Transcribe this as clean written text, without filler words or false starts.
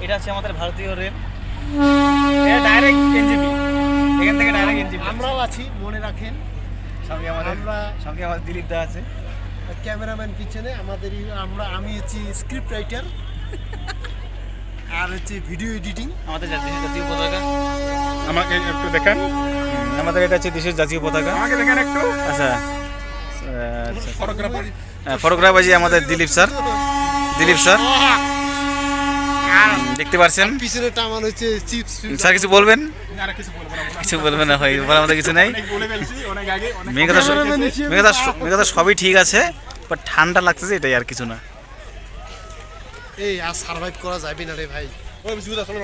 এটা হচ্ছে আমাদের ভারতীয় রেল, এটা ডাইরেক্ট এনজিপি, এখান থেকে ডাইরেক্ট এনজিপি। আমরাও আছি, মনে রাখেন। সঙ্গে আমাদের দিলীপ দা আছে, ক্যামেরাম্যান পিছনে আমাদের। আমি হচ্ছি স্ক্রিপ্ট রাইটার আর হচ্ছে ভিডিও এডিটিং। আমাদের জাতীয় পতাকা আমাকে একটু দেখান। আমাদের এটা হচ্ছে দেশের জাতীয় পতাকা। আমাকে দেখান একটু। আচ্ছা, ফটোগ্রাফার ফটোগ্রাফার যে আমাদের দিলীপ স্যার দেখতে পাচ্ছেন। পিছনে টামান হচ্ছে চিপস। স্যার কিছু বলবেন? আর কিছু বলবো না, কিছু বলবেন না ভাই, বলার মতো কিছু নেই। অনেক বলে ফেলছি অনেক আগে। মেয়ে কথা সবই ঠিক আছে, বাট ঠান্ডা লাগতেছে, এটাই আর কিছু না। এই আর সার্ভাইভ করা যাবে না রে ভাই। ওই জুতা চলো